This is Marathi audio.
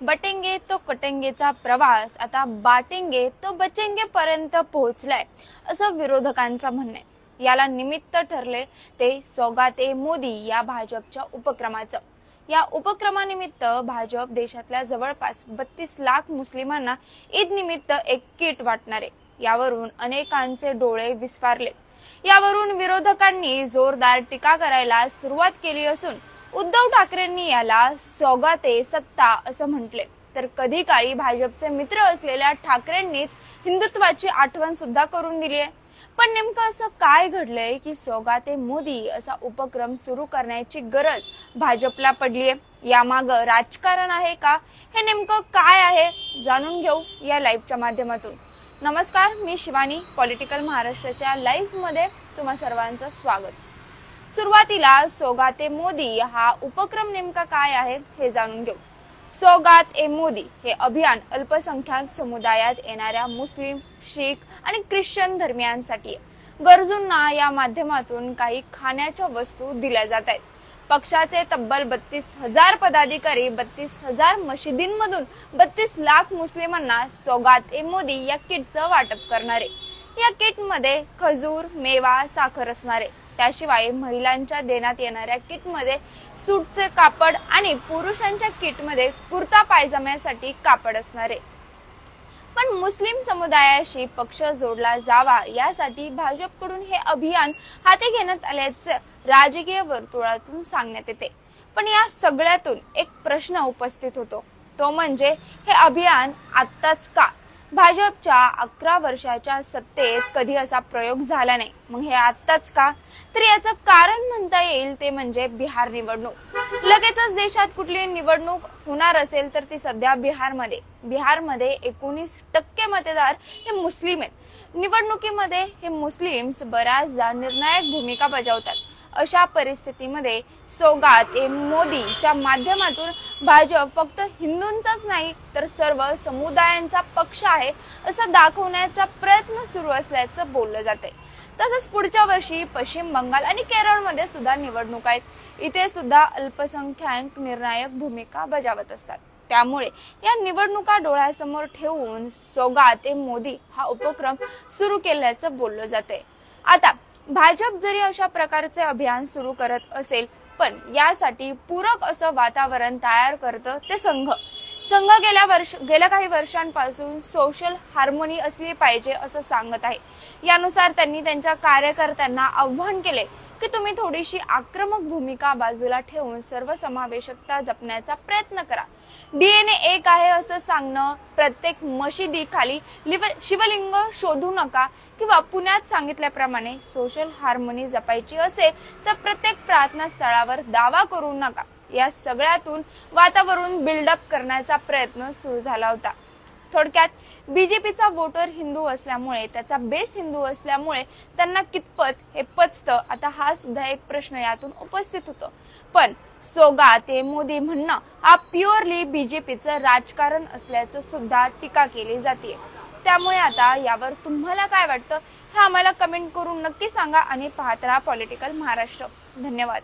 बटेंगे तो कटेंगेचा प्रवास आता बाटेंगे तो बचेंगे पर्यंत पोहोचलाय असं विरोधकांचं म्हणणं आहे। याला निमित्त ठरले ते सौगाते मोदी या भाजपच्या उपक्रमाचं। या उपक्रमानिमित्त भाजप देशातल्या जवळपास 32 लाख मुस्लिमांना ईद निमित्त एक किट वाटणार आहे। यावरून अनेकांचे डोळे विस्फारलेत। यावरून विरोधकांनी जोरदार टीका करायला सुरुवात केली असून उद्धव ठाकरेंनी याला सौगाते सत्ता असं म्हटले, तर कधी काळी भाजपचे मित्र असलेल्या ठाकरेंनीच हिंदुत्वाची आठवण सुद्धा करून दिली आहे। पण नेमकं असं काय घडलंय की सौगाते मोदी असा उपक्रम सुरू करण्याची गरज भाजपला पडली आहे? यामागं राजकारण आहे का? हे नेमकं काय आहे जाणून घेऊ या लाईव्हच्या माध्यमातून। नमस्कार, मी शिवानी, पॉलिटिकल महाराष्ट्राच्या लाईव्ह मध्ये तुम्हा सर्वांचं स्वागत। सुरुवातीला सौगाते मोदी हा उपक्रम नेमका काय आहे हे जाणून घेऊ। सौगात ए मोदी हे अभियान अल्पसंख्याक समुदायात येणाऱ्या मुस्लिम, शीख आणि ख्रिश्चन धर्मियांसाठी गरजूंना या माध्यमातून काही खाण्याच्या वस्तू दिल्या जात आहेत। पक्षाचे तब्बल 32,000 पदाधिकारी 32,000 मशिदींमधून 32 लाख मुस्लिमांना सौगात ए मोदी या किटचं वाटप करणार आहे। या किट मध्ये खजूर, मेवा, साखर असणार आहे। त्याशिवाय महिलांच्या देण्यात येणाऱ्या किट मध्ये सूटचे कापड आणि पुरुषांच्या किट मध्ये कुर्ता पायजाम्यासाठी कापड असणार आहे। पण मुस्लिम समुदायाशी पक्ष जोडला जावा यासाठी भाजपकडून हे अभियान हाती घेण्यात आल्याचे राजकीय वर्तुळातून सांगण्यात येते। पण या सगळ्यातून एक प्रश्न उपस्थित होतो, तो म्हणजे हे अभियान आत्ताच का? भाजपच्या 11 वर्षाच्या सत्तेत कधी असा प्रयोग झाला नाही, मग हे आत्ताच का? तर याचं कारण म्हणता येईल ते म्हणजे बिहार निवडणूक। लगेचच देशात कुठली निवडणूक होणार असेल तर ती सध्या बिहारमध्ये 19% मतदार हे मुस्लिम आहेत। निवडणुकीमध्ये हे मुस्लिम्स बऱ्याचदा निर्णायक भूमिका बजावतात। अशा परिस्थितीमध्ये सौगात ए मोदीच्या माध्यमातून भाजप फक्त हिंदूंचाच नाही तर सर्व समुदायांचा पक्ष आहे असं दाखवण्याचा प्रयत्न सुरू असल्याचं बोललं जाते। तसंच पुढच्या वर्षी पश्चिम बंगाल आणि केरळमध्ये सुद्धा निवडणूक आहेत। इथे सुद्धा अल्पसंख्याक निर्णायक भूमिका बजावत असतात। त्यामुळे या निवडणुका डोळ्यासमोर ठेवून सौगात ए मोदी हा उपक्रम सुरू केल्याचं बोललं जाते। आता भाजप जरी अशा प्रकारचे अभियान सुरू करत असेल, पण यासाठी पूरक असं वातावरण तयार करतं ते संघ गेल्या काही वर्षांपासून सोशल हार्मोनी असली पाहिजे असं सांगत आहे। यानुसार त्यांनी त्यांच्या कार्यकर्त्यांना आव्हान केले की तुम्ही थोडीशी आक्रमक भूमिका बाजूला ठेवून सर्वसमावेशकता जपण्याचा प्रयत्न करा। DNA एक आहे असं सांगणं, प्रत्येक मशिदीखाली शिवलिंग शोधू नका किंवा पुण्यात सांगितल्याप्रमाणे सोशल हार्मोनी जपायची असेल तर प्रत्येक प्रार्थना स्थळावर दावा करू नका, या सगळ्यातून वातावरण बिल्डअप करण्याचा प्रयत्न सुरू झाला होता। थोडक्यात बीजेपीचा वोटर हिंदू असल्यामुळे, त्याचा बेस हिंदू असल्यामुळे त्यांना कितपत हे पचतं, आता हा सुद्धा एक प्रश्न यातून उपस्थित होतो। पण सौगात ए मोदी म्हणणं हा प्युअरली बीजेपीचं राजकारण असल्याचं सुद्धा टीका केली जाते। त्यामुळे आता यावर तुम्हाला काय वाटतं हे आम्हाला कमेंट करून नक्की सांगा आणि पाहत राहा पॉलिटिकल महाराष्ट्र। धन्यवाद।